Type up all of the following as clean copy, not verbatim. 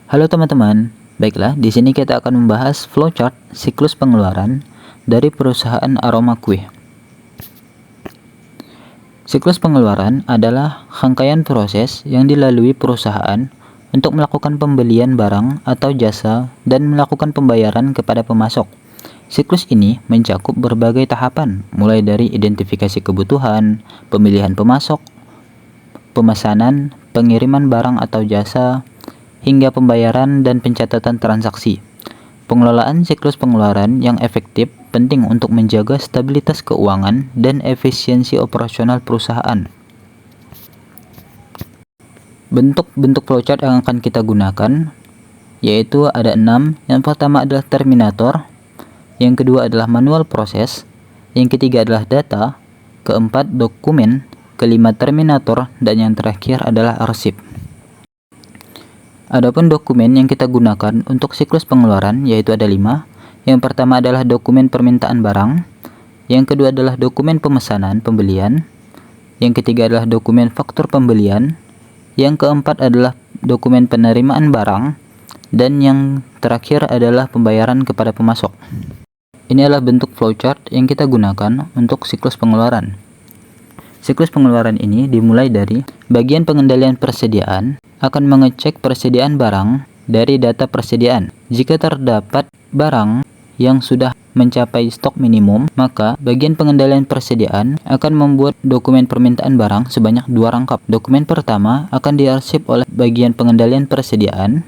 Halo teman-teman, baiklah di sini kita akan membahas flowchart siklus pengeluaran dari perusahaan aroma kue. Siklus pengeluaran adalah rangkaian proses yang dilalui perusahaan untuk melakukan pembelian barang atau jasa dan melakukan pembayaran kepada pemasok. Siklus ini mencakup berbagai tahapan, mulai dari identifikasi kebutuhan, pemilihan pemasok, pemesanan, pengiriman barang atau jasa, hingga pembayaran dan pencatatan transaksi. Pengelolaan siklus pengeluaran yang efektif penting untuk menjaga stabilitas keuangan dan efisiensi operasional perusahaan. Bentuk-bentuk flowchart yang akan kita gunakan yaitu ada 6. Yang pertama adalah terminator, yang kedua adalah manual proses, yang ketiga adalah data, keempat dokumen, kelima terminator, dan yang terakhir adalah arsip. Adapun dokumen yang kita gunakan untuk siklus pengeluaran yaitu ada 5. Yang pertama adalah dokumen permintaan barang, yang kedua adalah dokumen pemesanan pembelian, yang ketiga adalah dokumen faktur pembelian, yang keempat adalah dokumen penerimaan barang, dan yang terakhir adalah pembayaran kepada pemasok. Ini adalah bentuk flowchart yang kita gunakan untuk siklus pengeluaran. Siklus pengeluaran ini dimulai dari bagian pengendalian persediaan akan mengecek persediaan barang dari data persediaan. Jika terdapat barang yang sudah mencapai stok minimum, maka bagian pengendalian persediaan akan membuat dokumen permintaan barang sebanyak 2 rangkap. Dokumen pertama akan diarsip oleh bagian pengendalian persediaan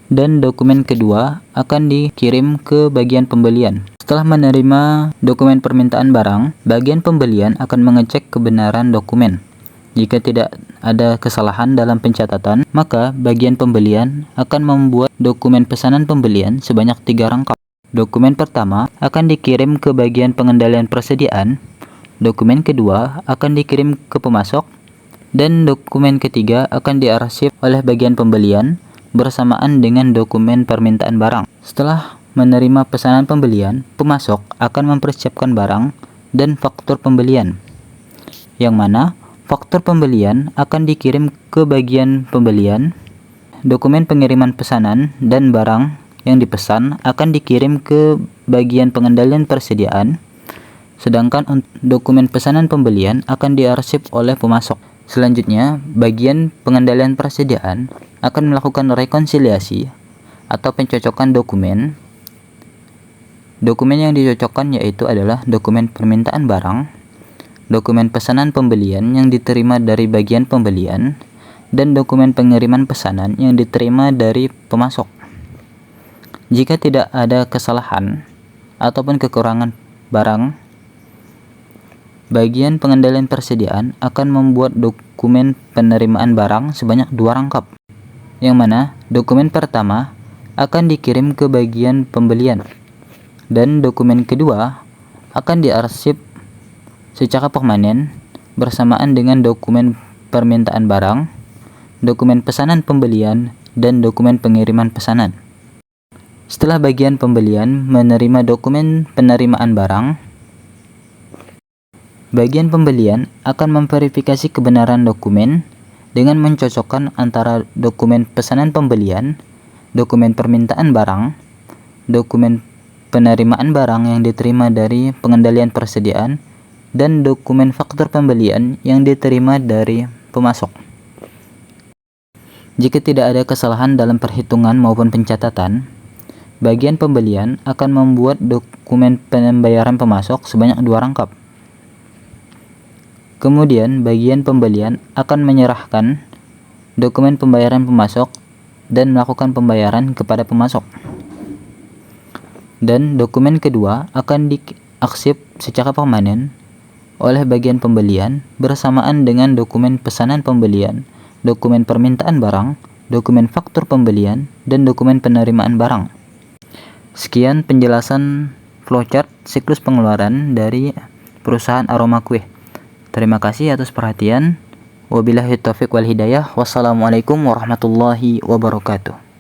dan dokumen kedua akan dikirim ke bagian pembelian. Setelah menerima dokumen permintaan barang, bagian pembelian akan mengecek kebenaran dokumen. Jika tidak ada kesalahan dalam pencatatan, maka bagian pembelian akan membuat dokumen pesanan pembelian sebanyak 3 rangkap. Dokumen pertama akan dikirim ke bagian pengendalian persediaan, dokumen kedua akan dikirim ke pemasok, dan dokumen ketiga akan diarsip oleh bagian pembelian bersamaan dengan dokumen permintaan barang. Setelah menerima pesanan pembelian, pemasok akan mempersiapkan barang dan faktur pembelian, yang mana faktur pembelian akan dikirim ke bagian pembelian, dokumen pengiriman pesanan dan barang yang dipesan akan dikirim ke bagian pengendalian persediaan, sedangkan dokumen pesanan pembelian akan diarsip oleh pemasok. Selanjutnya, bagian pengendalian persediaan akan melakukan rekonsiliasi atau pencocokan dokumen. Dokumen yang dicocokkan yaitu adalah dokumen permintaan barang, dokumen pesanan pembelian yang diterima dari bagian pembelian, dan dokumen pengiriman pesanan yang diterima dari pemasok. Jika tidak ada kesalahan ataupun kekurangan barang, bagian pengendalian persediaan akan membuat dokumen penerimaan barang sebanyak 2 rangkap, yang mana dokumen pertama akan dikirim ke bagian pembelian, dan dokumen kedua akan diarsip secara permanen bersamaan dengan dokumen permintaan barang, dokumen pesanan pembelian, dan dokumen pengiriman pesanan. Setelah bagian pembelian menerima dokumen penerimaan barang, bagian pembelian akan memverifikasi kebenaran dokumen dengan mencocokkan antara dokumen pesanan pembelian, dokumen permintaan barang, dokumen penerimaan barang yang diterima dari pengendalian persediaan, dan dokumen faktur pembelian yang diterima dari pemasok. Jika tidak ada kesalahan dalam perhitungan maupun pencatatan, bagian pembelian akan membuat dokumen pembayaran pemasok sebanyak 2 rangkap. Kemudian bagian pembelian akan menyerahkan dokumen pembayaran pemasok dan melakukan pembayaran kepada pemasok. Dan dokumen kedua akan diarsip secara permanen oleh bagian pembelian bersamaan dengan dokumen pesanan pembelian, dokumen permintaan barang, dokumen faktur pembelian, dan dokumen penerimaan barang. Sekian penjelasan flowchart siklus pengeluaran dari perusahaan aroma kue. Terima kasih atas perhatian. Wabillahi taufiq wal hidayah. Wassalamualaikum warahmatullahi wabarakatuh.